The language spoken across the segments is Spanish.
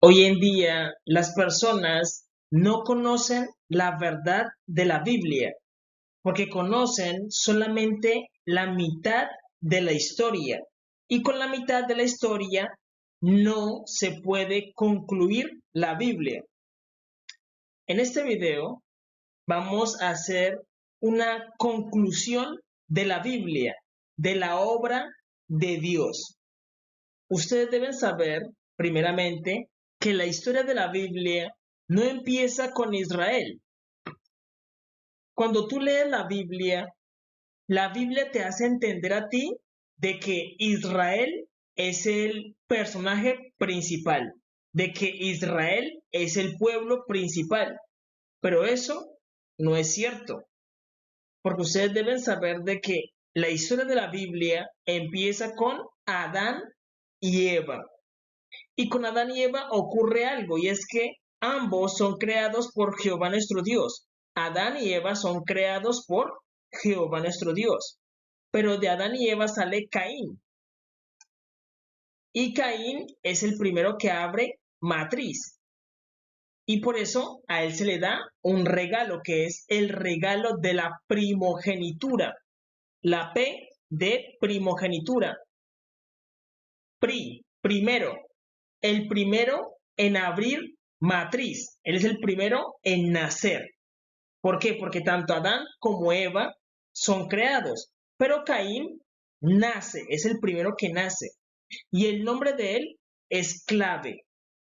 Hoy en día las personas no conocen la verdad de la Biblia porque conocen solamente la mitad de la historia y con la mitad de la historia no se puede concluir la Biblia. En este video vamos a hacer una conclusión de la Biblia, de la obra de Dios. Ustedes deben saber, primeramente, que la historia de la Biblia no empieza con Israel. Cuando tú lees la Biblia te hace entender a ti de que Israel es el personaje principal, de que Israel es el pueblo principal. Pero eso no es cierto, porque ustedes deben saber de que la historia de la Biblia empieza con Adán y Eva. Y con Adán y Eva ocurre algo, y es que ambos son creados por Jehová nuestro Dios. Adán y Eva son creados por Jehová nuestro Dios. Pero de Adán y Eva sale Caín. Y Caín es el primero que abre matriz. Y por eso a él se le da un regalo, que es el regalo de la primogenitura. La P de primogenitura. Primero. El primero en abrir matriz. Él es el primero en nacer. ¿Por qué? Porque tanto Adán como Eva son creados, pero Caín nace, es el primero que nace. Y el nombre de él es clave.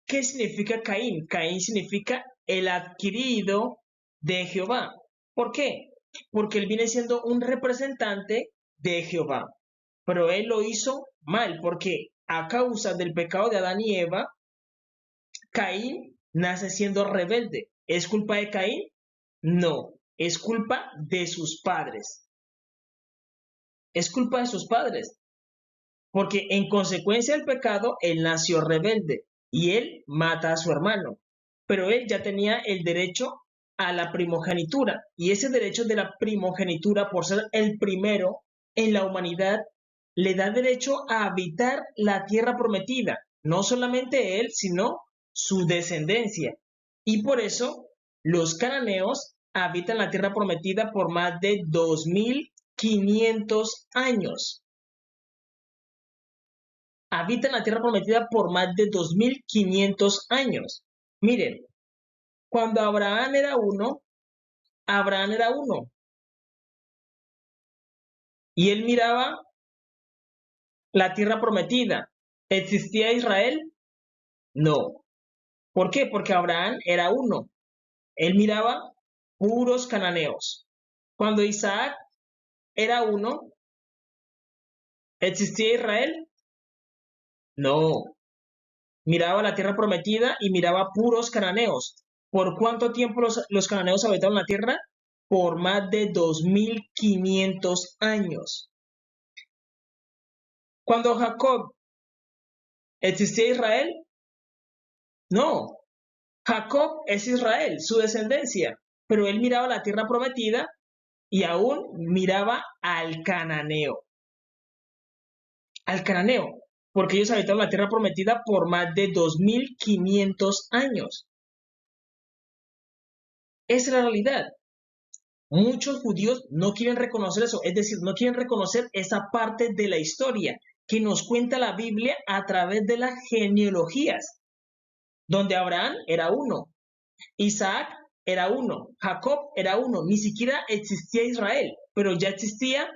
¿Qué significa Caín? Caín significa el adquirido de Jehová. ¿Por qué? Porque él viene siendo un representante de Jehová. Pero él lo hizo mal, porque a causa del pecado de Adán y Eva, Caín nace siendo rebelde. ¿Es culpa de Caín? No, es culpa de sus padres. Es culpa de sus padres, porque en consecuencia del pecado, él nació rebelde y él mata a su hermano. Pero él ya tenía el derecho a la primogenitura, y ese derecho de la primogenitura, por ser el primero en la humanidad, le da derecho a habitar la tierra prometida, no solamente él, sino su descendencia. Y por eso los cananeos habitan la tierra prometida por más de 2500 años. Habitan la tierra prometida por más de 2500 años. Miren, cuando Abraham era uno, y él miraba la tierra prometida. ¿Existía Israel? No. ¿Por qué? Porque Abraham era uno. Él miraba puros cananeos. Cuando Isaac era uno, ¿existía Israel? No. Miraba la tierra prometida y miraba puros cananeos. ¿Por cuánto tiempo los cananeos habitaron la tierra? Por más de 2500 años. Cuando Jacob, ¿existía Israel? No. Jacob es Israel, su descendencia, pero él miraba la tierra prometida y aún miraba al cananeo, porque ellos habitaron la tierra prometida por más de 2500 años. Esa es la realidad. Muchos judíos no quieren reconocer eso, es decir, no quieren reconocer esa parte de la historia que nos cuenta la Biblia a través de las genealogías, donde Abraham era uno, Isaac era uno, Jacob era uno, ni siquiera existía Israel, pero ya existía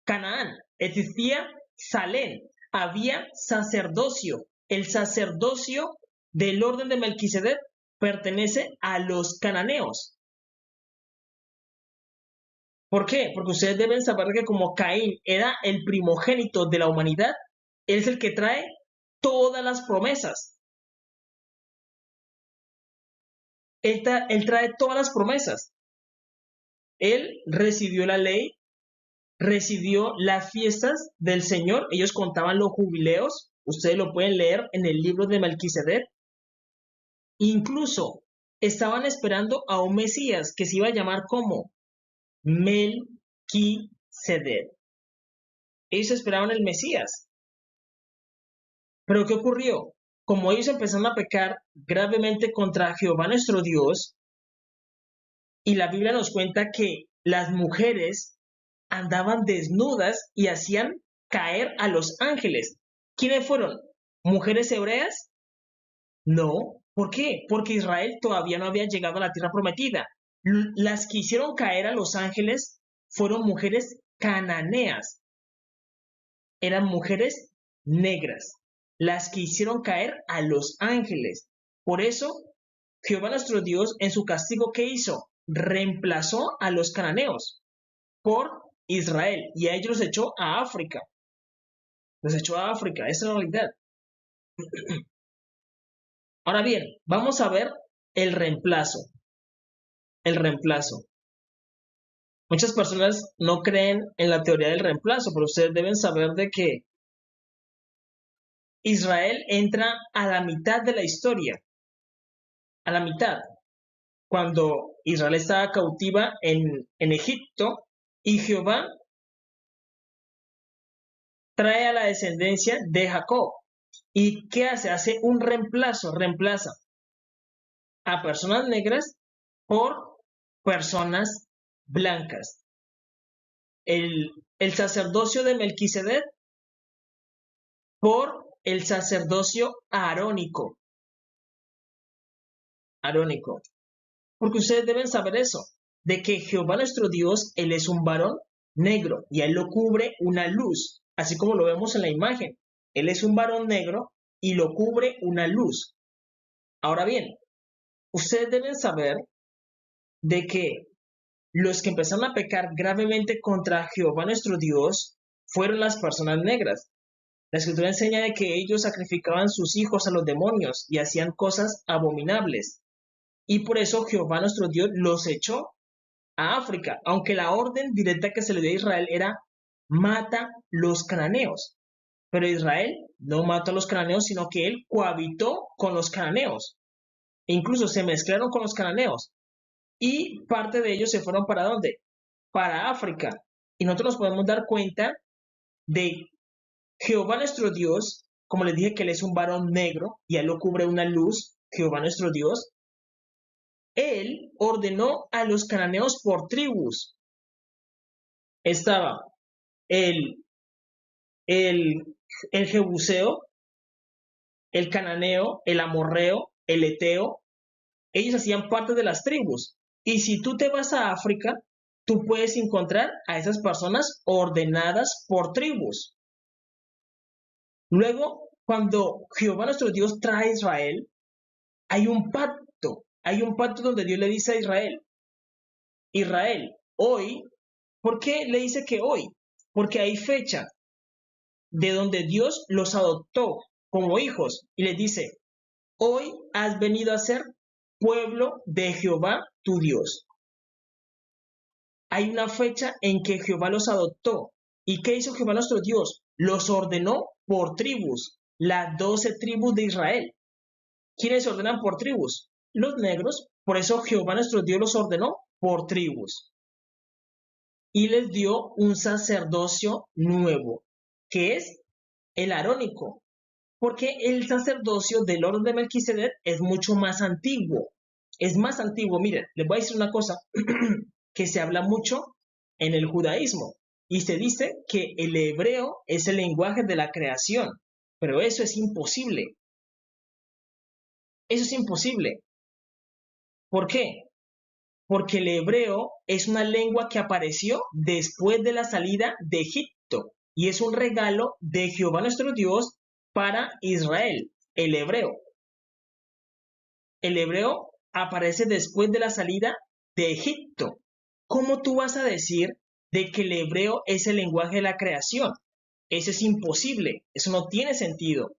Canaán, existía Salem, había sacerdocio. El sacerdocio del orden de Melquisedec pertenece a los cananeos. ¿Por qué? Porque ustedes deben saber que como Caín era el primogénito de la humanidad, él es el que trae todas las promesas. Él trae todas las promesas. Él recibió la ley, recibió las fiestas del Señor. Ellos contaban los jubileos. Ustedes lo pueden leer en el libro de Melquisedec. Incluso estaban esperando a un Mesías que se iba a llamar como Melquisedec. Ellos esperaban el Mesías. ¿Pero qué ocurrió? como ellos empezaron a pecar gravemente contra Jehová nuestro Dios, y la Biblia nos cuenta que las mujeres andaban desnudas y hacían caer a los ángeles. ¿Quiénes fueron? ¿Mujeres hebreas? No. ¿Por qué? Porque Israel todavía no había llegado a la tierra prometida. Las que hicieron caer a los ángeles fueron mujeres cananeas. Eran mujeres negras. Las que hicieron caer a los ángeles. Por eso, Jehová nuestro Dios, en su castigo, ¿qué hizo? Reemplazó a los cananeos por Israel y a ellos los echó a África. Los echó a África, esa es la realidad. Ahora bien, vamos a ver el reemplazo. El reemplazo. Muchas personas no creen en la teoría del reemplazo, pero ustedes deben saber de que Israel entra a la mitad de la historia, a la mitad, cuando Israel estaba cautiva en Egipto y Jehová trae a la descendencia de Jacob. ¿Y qué hace? Hace un reemplazo, reemplaza a personas negras por personas blancas. El sacerdocio de Melquisedec por el sacerdocio arónico. Arónico. Porque ustedes deben saber eso, de que Jehová nuestro Dios, Él es un varón negro y a Él lo cubre una luz, así como lo vemos en la imagen. Él es un varón negro y lo cubre una luz. Ahora bien, ustedes deben saber de que los que empezaron a pecar gravemente contra Jehová nuestro Dios fueron las personas negras. La escritura enseña de que ellos sacrificaban sus hijos a los demonios y hacían cosas abominables. Y por eso Jehová nuestro Dios los echó a África, aunque la orden directa que se le dio a Israel era mata los cananeos. Pero Israel no mató a los cananeos, sino que él cohabitó con los cananeos. E incluso se mezclaron con los cananeos. Y parte de ellos se fueron ¿para dónde? Para África. Y nosotros nos podemos dar cuenta de Jehová nuestro Dios, como les dije que él es un varón negro y a él lo cubre una luz, Jehová nuestro Dios, él ordenó a los cananeos por tribus. Estaba el, el, el jebuseo, el cananeo, el amorreo, el eteo. Ellos hacían parte de las tribus. Y si tú te vas a África, tú puedes encontrar a esas personas ordenadas por tribus. Luego, cuando Jehová nuestro Dios trae a Israel, hay un pacto donde Dios le dice a Israel, Israel, hoy, ¿por qué le dice que hoy? Porque hay fecha de donde Dios los adoptó como hijos y les dice, hoy has venido a ser pueblo de Jehová tu Dios. Hay una fecha en que Jehová los adoptó. ¿Y qué hizo Jehová nuestro Dios? Los ordenó por tribus, las 12 tribus de Israel. ¿Quiénes se ordenan por tribus? Los negros. Por eso Jehová nuestro Dios los ordenó por tribus. Y les dio un sacerdocio nuevo, que es el arónico. Porque el sacerdocio del orden de Melquisedec es mucho más antiguo. Es más antiguo. Miren, les voy a decir una cosa que se habla mucho en el judaísmo. Y se dice que el hebreo es el lenguaje de la creación. Pero eso es imposible. Eso es imposible. ¿Por qué? Porque el hebreo es una lengua que apareció después de la salida de Egipto y es un regalo de Jehová nuestro Dios para Israel, el hebreo. El hebreo aparece después de la salida de Egipto. ¿Cómo tú vas a decir de que el hebreo es el lenguaje de la creación? Eso es imposible, eso no tiene sentido.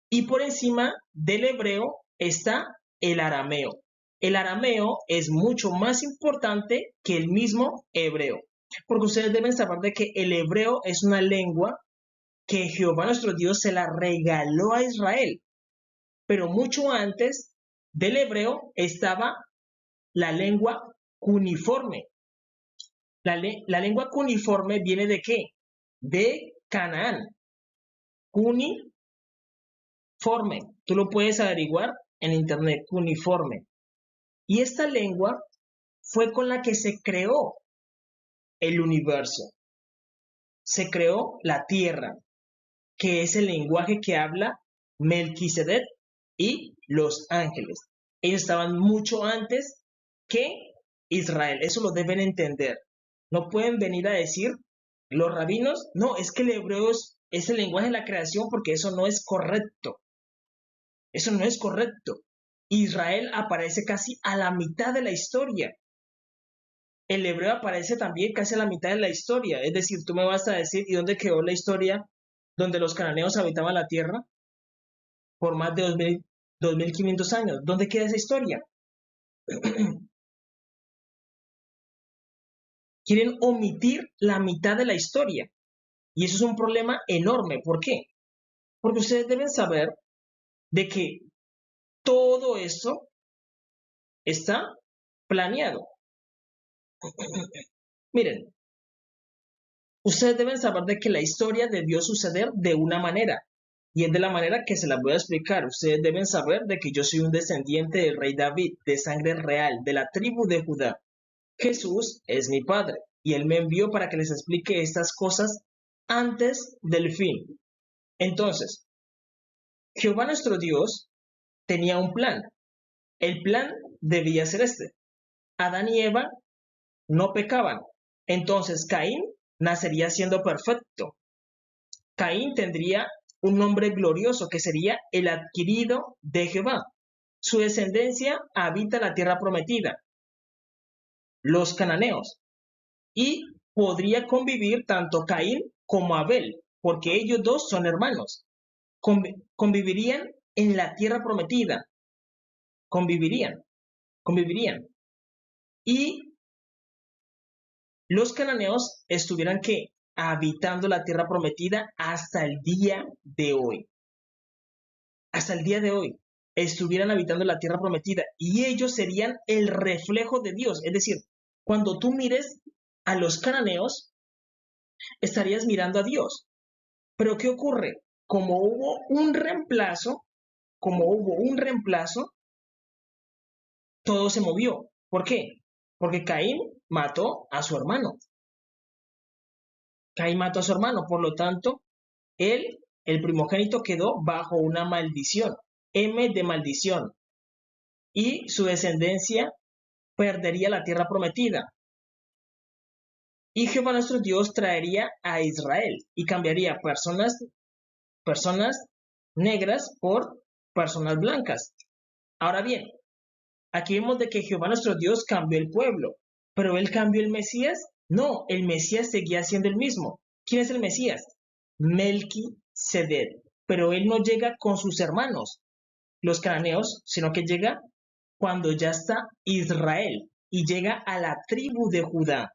Y por encima del hebreo está el arameo. El arameo es mucho más importante que el mismo hebreo, porque ustedes deben saber de que el hebreo es una lengua que Jehová nuestro Dios se la regaló a Israel, pero mucho antes del hebreo estaba la lengua cuneiforme. La lengua cuneiforme viene ¿de qué? De Canaán. Cuneiforme Forme. Tú lo puedes averiguar en internet, cuneiforme. Y esta lengua fue con la que se creó el universo. Se creó la tierra, que es el lenguaje que habla Melquisedec y los ángeles. Ellos estaban mucho antes que Israel. Eso lo deben entender. No pueden venir a decir los rabinos, no, es que el hebreo es el lenguaje de la creación porque eso no es correcto. Eso no es correcto. Israel aparece casi a la mitad de la historia. El hebreo aparece también casi a la mitad de la historia. Es decir, tú me vas a decir, ¿y dónde quedó la historia donde los cananeos habitaban la tierra por más de 2500 años? ¿Dónde queda esa historia? Quieren omitir la mitad de la historia. Y eso es un problema enorme. ¿Por qué? Porque ustedes deben saber de que todo esto está planeado. Miren, ustedes deben saber de que la historia debió suceder de una manera. Y es de la manera que se las voy a explicar. Ustedes deben saber de que yo soy un descendiente del rey David, de sangre real, de la tribu de Judá. Jesús es mi Padre, y Él me envió para que les explique estas cosas antes del fin. Entonces, Jehová nuestro Dios tenía un plan. El plan debía ser este. Adán y Eva no pecaban. Entonces Caín nacería siendo perfecto. Caín tendría un nombre glorioso que sería el adquirido de Jehová. Su descendencia habita la tierra prometida, los cananeos, y podría convivir tanto Caín como Abel, porque ellos dos son hermanos. Convivirían en la tierra prometida, convivirían. Y los cananeos estuvieran que habitando la tierra prometida hasta el día de hoy. Hasta el día de hoy estuvieran habitando la tierra prometida y ellos serían el reflejo de Dios. Es decir, cuando tú mires a los cananeos, estarías mirando a Dios. Pero ¿qué ocurre? Como hubo un reemplazo, todo se movió. ¿Por qué? Porque Caín mató a su hermano. Por lo tanto, él, el primogénito, quedó bajo una maldición, M de maldición, y su descendencia perdería la tierra prometida. Y Jehová nuestro Dios traería a Israel y cambiaría personas negras por personas blancas. Ahora bien, aquí vemos de que Jehová nuestro Dios cambió el pueblo, pero ¿él cambió el Mesías? No, el Mesías seguía siendo el mismo. ¿Quién es el Mesías? Melquisedec, pero él no llega con sus hermanos, los cananeos, sino que llega cuando ya está Israel y llega a la tribu de Judá,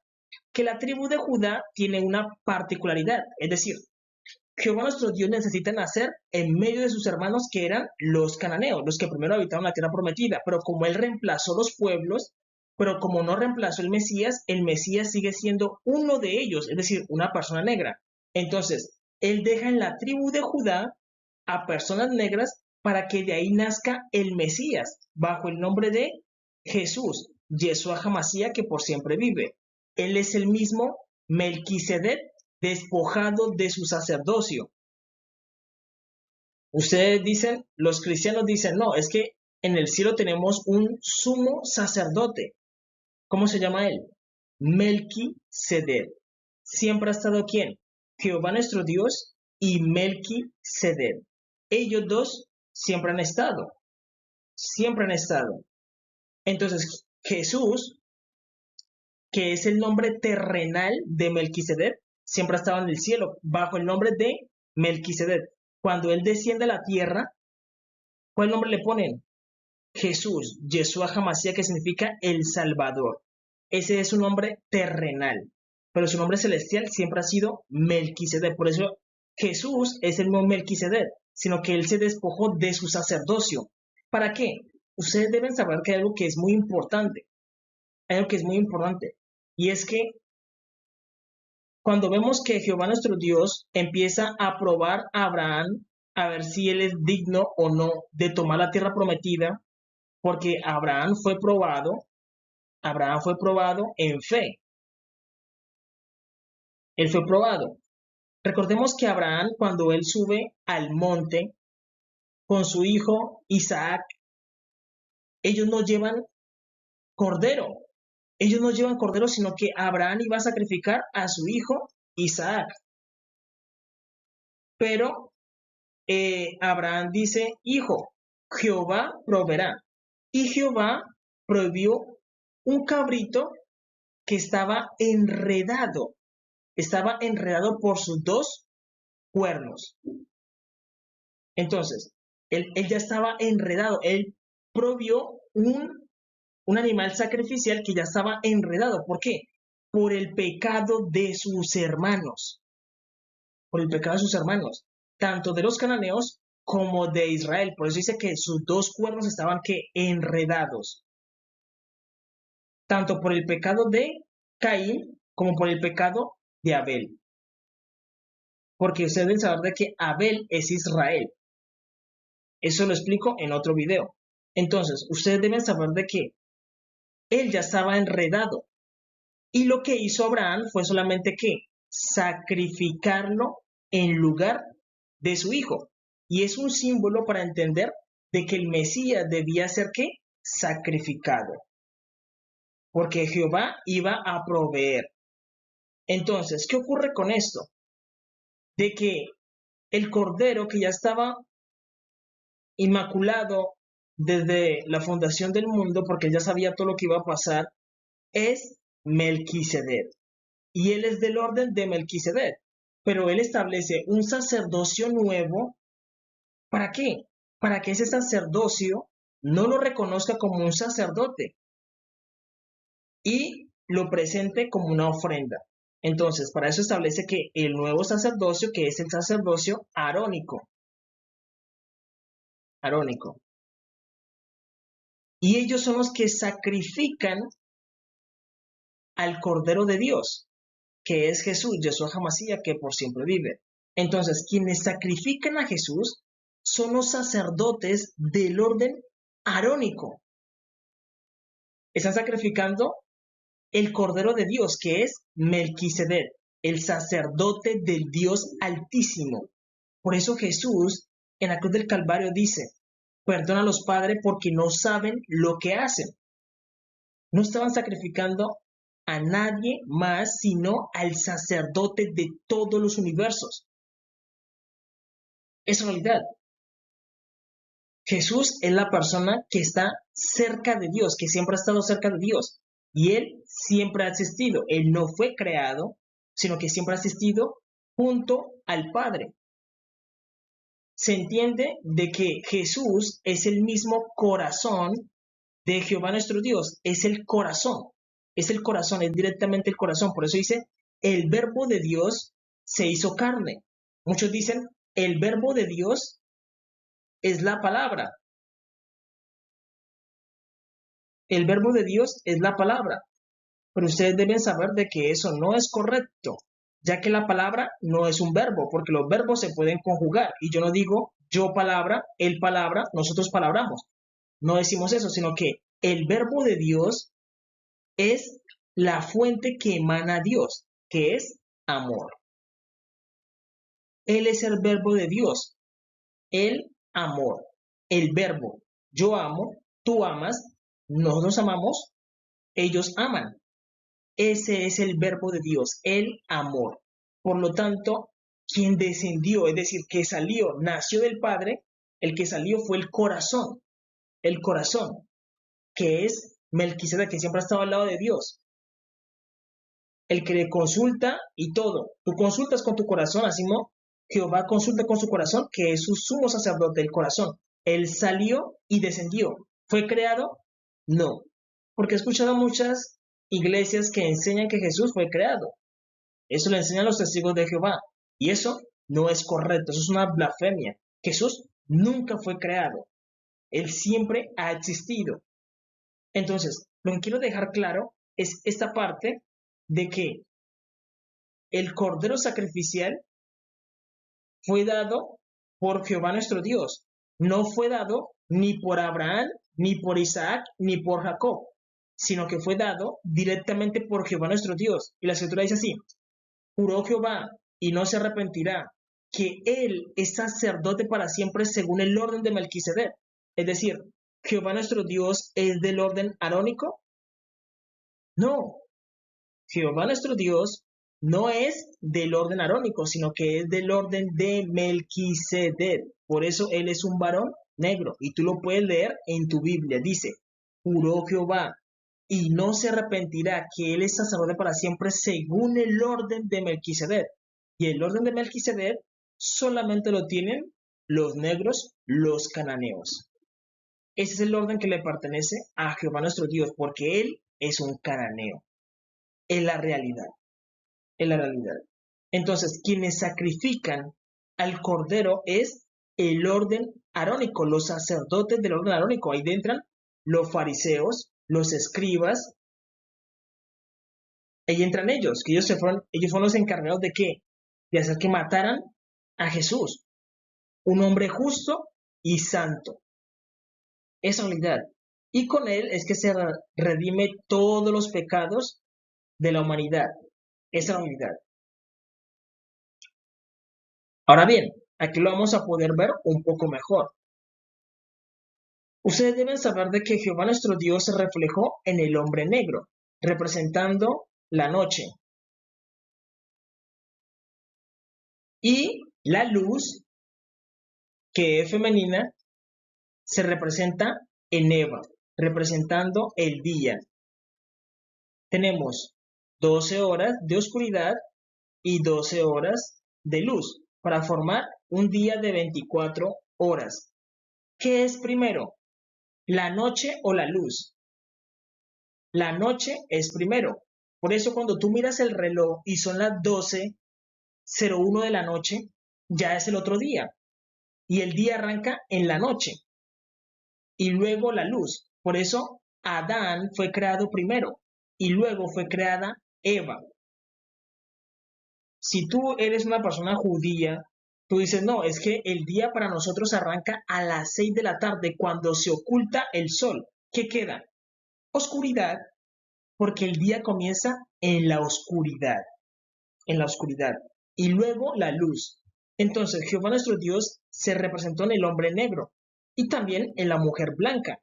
que la tribu de Judá tiene una particularidad, es decir, Jehová nuestro Dios necesita nacer en medio de sus hermanos que eran los cananeos, los que primero habitaban la tierra prometida, pero como él reemplazó los pueblos, pero como no reemplazó el Mesías sigue siendo uno de ellos, es decir, una persona negra. Entonces, él deja en la tribu de Judá a personas negras para que de ahí nazca el Mesías, bajo el nombre de Jesús, Yeshua HaMashiach, que por siempre vive. Él es el mismo Melquisedec, despojado de su sacerdocio. Ustedes dicen, los cristianos dicen, no, es que en el cielo tenemos un sumo sacerdote. ¿Cómo se llama él? Melquisedec. Siempre ha estado ¿quién? Jehová nuestro Dios y Melquisedec. Ellos dos siempre han estado. Siempre han estado. Entonces, Jesús, que es el nombre terrenal de Melquisedec, siempre ha estado en el cielo, bajo el nombre de Melquisedec. Cuando él desciende a la tierra, ¿cuál nombre le ponen? Jesús, Yeshua HaMashiach, que significa el Salvador. Ese es su nombre terrenal, pero su nombre celestial siempre ha sido Melquisedec. Por eso Jesús es el mismo Melquisedec, sino que él se despojó de su sacerdocio. ¿Para qué? Ustedes deben saber que hay algo que es muy importante. Hay algo que es muy importante. Y es que cuando vemos que Jehová nuestro Dios empieza a probar a Abraham a ver si él es digno o no de tomar la tierra prometida, porque Abraham fue probado en fe. Él fue probado. Recordemos que Abraham, cuando él sube al monte con su hijo Isaac, ellos no llevan cordero. Ellos no llevan cordero, sino que Abraham iba a sacrificar a su hijo Isaac. Pero Abraham dice, hijo, Jehová proveerá. Y Jehová prohibió un cabrito que estaba enredado por sus dos cuernos. Entonces, él ya estaba enredado, él prohibió un animal sacrificial que ya estaba enredado. ¿Por qué? Por el pecado de sus hermanos, por el pecado de sus hermanos, tanto de los cananeos como de Israel. Por eso dice que sus dos cuernos estaban enredados, tanto por el pecado de Caín como por el pecado de Abel. Porque ustedes deben saber de que Abel es Israel. Eso lo explico en otro video. Entonces, ustedes deben saber de que él ya estaba enredado. Y lo que hizo Abraham fue solamente sacrificarlo en lugar de su hijo. Y es un símbolo para entender de que el Mesías debía ser sacrificado. Porque Jehová iba a proveer. Entonces, ¿qué ocurre con esto? De que el cordero que ya estaba inmaculado desde la fundación del mundo, porque él ya sabía todo lo que iba a pasar, es Melquisedec. Y él es del orden de Melquisedec. Pero él establece un sacerdocio nuevo. ¿Para qué? Para que ese sacerdocio no lo reconozca como un sacerdote y lo presente como una ofrenda. Entonces, para eso establece que el nuevo sacerdocio, que es el sacerdocio arónico. Y ellos son los que sacrifican al Cordero de Dios, que es Jesús, Yeshua HaMashiach, que por siempre vive. Entonces, quienes sacrifican a Jesús son los sacerdotes del orden arónico. Están sacrificando el Cordero de Dios, que es Melquisedec, el sacerdote del Dios Altísimo. Por eso Jesús en la cruz del Calvario dice, perdona a los padres porque no saben lo que hacen. No estaban sacrificando a nadie más, sino al sacerdote de todos los universos. Es realidad. Jesús es la persona que está cerca de Dios, que siempre ha estado cerca de Dios. Y Él siempre ha existido. Él no fue creado, sino que siempre ha existido junto al Padre. Se entiende de que Jesús es el mismo corazón de Jehová nuestro Dios. Es el corazón. Es directamente el corazón. Por eso dice, el verbo de Dios se hizo carne. Muchos dicen, el verbo de Dios es la palabra. El verbo de Dios es la palabra. Pero ustedes deben saber de que eso no es correcto, ya que la palabra no es un verbo, porque los verbos se pueden conjugar. Y yo no digo yo palabra, él palabra, nosotros palabramos. No decimos eso, sino que el verbo de Dios es la fuente que emana a Dios, que es amor. Él es el verbo de Dios, el amor, el verbo. Yo amo, tú amas, nosotros amamos, ellos aman. Ese es el verbo de Dios, el amor. Por lo tanto, quien descendió, es decir, que salió, nació del Padre, el que salió fue el corazón, que es Melquisedec, que siempre ha estado al lado de Dios, el que le consulta y todo. Tú consultas con tu corazón, así como Jehová consulta con su corazón, que es su sumo sacerdote, el corazón. Él salió y descendió. ¿Fue creado? No. Porque he escuchado muchas iglesias que enseñan que Jesús fue creado. Eso lo enseñan los testigos de Jehová. Y eso no es correcto. Eso es una blasfemia. Jesús nunca fue creado. Él siempre ha existido. Entonces, lo que quiero dejar claro es esta parte de que el cordero sacrificial fue dado por Jehová nuestro Dios. No fue dado ni por Abraham, ni por Isaac, ni por Jacob, sino que fue dado directamente por Jehová nuestro Dios. Y la escritura dice así: juró Jehová y no se arrepentirá, que él es sacerdote para siempre según el orden de Melquisedec. Es decir, Jehová nuestro Dios es del orden arónico. No, Jehová nuestro Dios no es del orden arónico, sino que es del orden de Melquisedec. Por eso él es un varón negro. Y tú lo puedes leer en tu Biblia. Dice: juró Jehová y no se arrepentirá, que él es sacerdote para siempre según el orden de Melquisedec. Y el orden de Melquisedec solamente lo tienen los negros, los cananeos. Ese es el orden que le pertenece a Jehová nuestro Dios, porque él es un cananeo. Es la realidad. Es la realidad. Entonces, quienes sacrifican al cordero es el orden arónico, los sacerdotes del orden arónico. Ahí entran los fariseos, los escribas. Ahí entran ellos, que ellos fueron los encargados de ¿qué? De hacer que mataran a Jesús, un hombre justo y santo. Esa unidad. Y con él es que se redime todos los pecados de la humanidad. Esa unidad. Ahora bien, aquí lo vamos a poder ver un poco mejor. Ustedes deben saber de que Jehová nuestro Dios se reflejó en el hombre negro, representando la noche. Y la luz, que es femenina, se representa en Eva, representando el día. Tenemos 12 horas de oscuridad y 12 horas de luz para formar un día de 24 horas. ¿Qué es primero? ¿La noche o la luz? La noche es primero. Por eso cuando tú miras el reloj y son las 12:01 de la noche, ya es el otro día. Y el día arranca en la noche. Y luego la luz. Por eso Adán fue creado primero y luego fue creada Eva. Si tú eres una persona judía, tú dices: no, es que el día para nosotros arranca a las 6 de la tarde cuando se oculta el sol. ¿Qué queda? Oscuridad, porque el día comienza en la oscuridad, y luego la luz. Entonces Jehová nuestro Dios se representó en el hombre negro y también en la mujer blanca.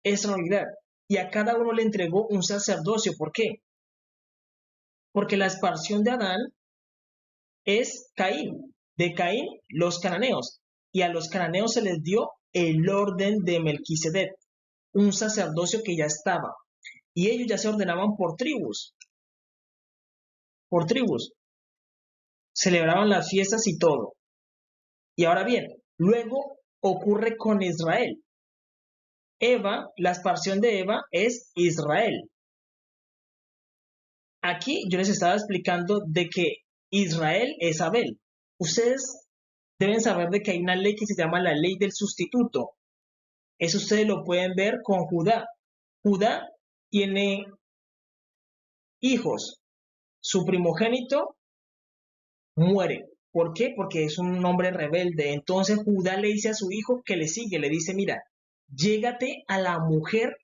Es realidad. Y a cada uno le entregó un sacerdocio. ¿Por qué? Porque la expansión de Adán es Caín. De Caín, los cananeos. Y a los cananeos se les dio el orden de Melquisedec, un sacerdocio que ya estaba. Y ellos ya se ordenaban por tribus. Por tribus. Celebraban las fiestas y todo. Y ahora bien, luego ocurre con Israel. Eva, la expansión de Eva es Israel. Aquí yo les estaba explicando de que Israel es Abel. Ustedes deben saber de que hay una ley que se llama la ley del sustituto. Eso ustedes lo pueden ver con Judá. Judá tiene hijos. Su primogénito muere. ¿Por qué? Porque es un hombre rebelde. Entonces Judá le dice a su hijo que le sigue, le dice: mira, llégate a la mujer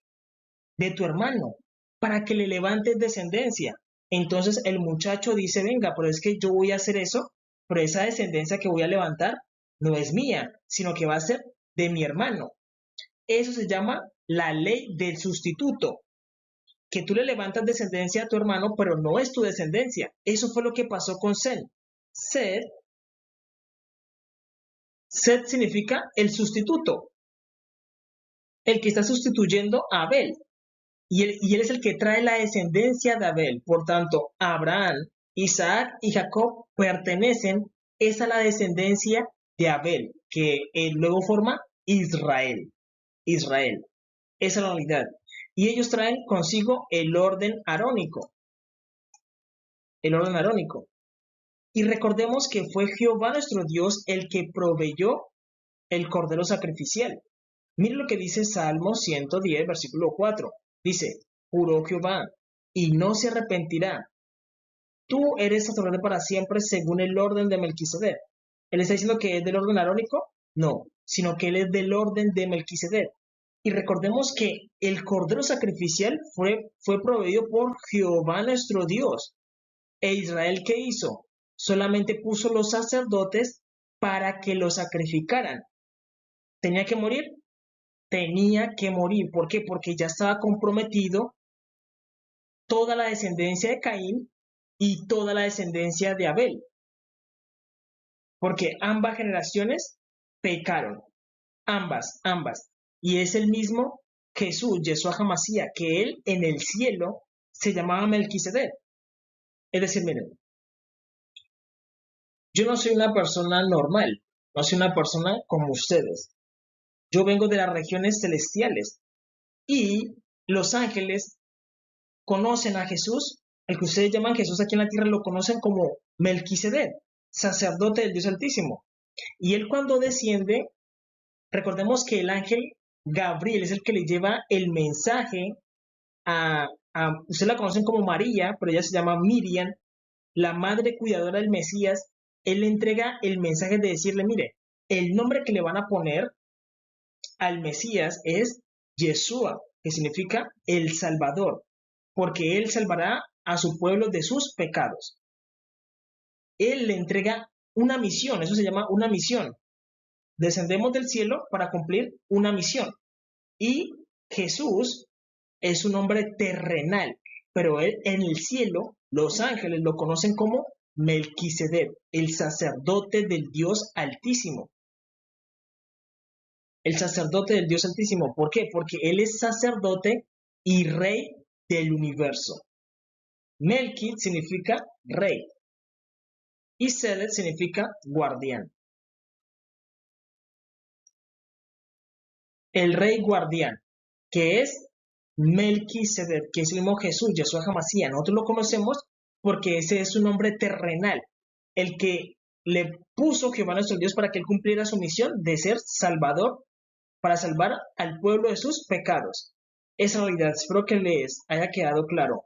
de tu hermano para que le levantes descendencia. Entonces el muchacho dice: venga, pero es que yo voy a hacer eso, pero esa descendencia que voy a levantar no es mía, sino que va a ser de mi hermano. Eso se llama la ley del sustituto, que tú le levantas descendencia a tu hermano, pero no es tu descendencia. Eso fue lo que pasó con Set. Set significa el sustituto, el que está sustituyendo a Abel. Y él es el que trae la descendencia de Abel. Por tanto, Abraham, Isaac y Jacob pertenecen a la descendencia de Abel, que luego forma Israel. Israel. Esa es la unidad. Y ellos traen consigo el orden arónico. El orden arónico. Y recordemos que fue Jehová nuestro Dios el que proveyó el cordero sacrificial. Mire lo que dice Salmo 110, versículo 4. Dice: juró Jehová y no se arrepentirá. Tú eres sacerdote para siempre según el orden de Melquisedec. ¿Él está diciendo que es del orden arónico? No, sino que él es del orden de Melquisedec. Y recordemos que el cordero sacrificial fue proveído por Jehová nuestro Dios. ¿E Israel qué hizo? Solamente puso los sacerdotes para que lo sacrificaran. ¿Tenía que morir? Tenía que morir. ¿Por qué? Porque ya estaba comprometido toda la descendencia de Caín y toda la descendencia de Abel. Porque ambas generaciones pecaron. Ambas. Y es el mismo Jesús, Yeshua HaMashiach, que él en el cielo se llamaba Melquisedec. Es decir, miren, yo no soy una persona normal, no soy una persona como ustedes. Yo vengo de las regiones celestiales y los ángeles conocen a Jesús, el que ustedes llaman Jesús aquí en la tierra lo conocen como Melquisedec, sacerdote del Dios Altísimo. Y él cuando desciende, recordemos que el ángel Gabriel es el que le lleva el mensaje ustedes la conocen como María, pero ella se llama Miriam, la madre cuidadora del Mesías. Él le entrega el mensaje de decirle, mire, el nombre que le van a poner al Mesías es Yeshua, que significa el Salvador, porque él salvará a su pueblo de sus pecados. Él le entrega una misión, eso se llama una misión. Descendemos del cielo para cumplir una misión. Y Jesús es un hombre terrenal, pero él en el cielo, los ángeles lo conocen como Melquisedec, el sacerdote del Dios Altísimo. El sacerdote del Dios Altísimo, ¿por qué? Porque él es sacerdote y rey del universo. Melqui significa rey y Sedec significa guardián. El rey guardián, que es Melquisedec, que es el mismo Jesús, Yeshua HaMashiach. Nosotros lo conocemos porque ese es su nombre terrenal, el que le puso Jehová nuestro Dios para que él cumpliera su misión de ser salvador, para salvar al pueblo de sus pecados. Esa realidad, espero que les haya quedado claro.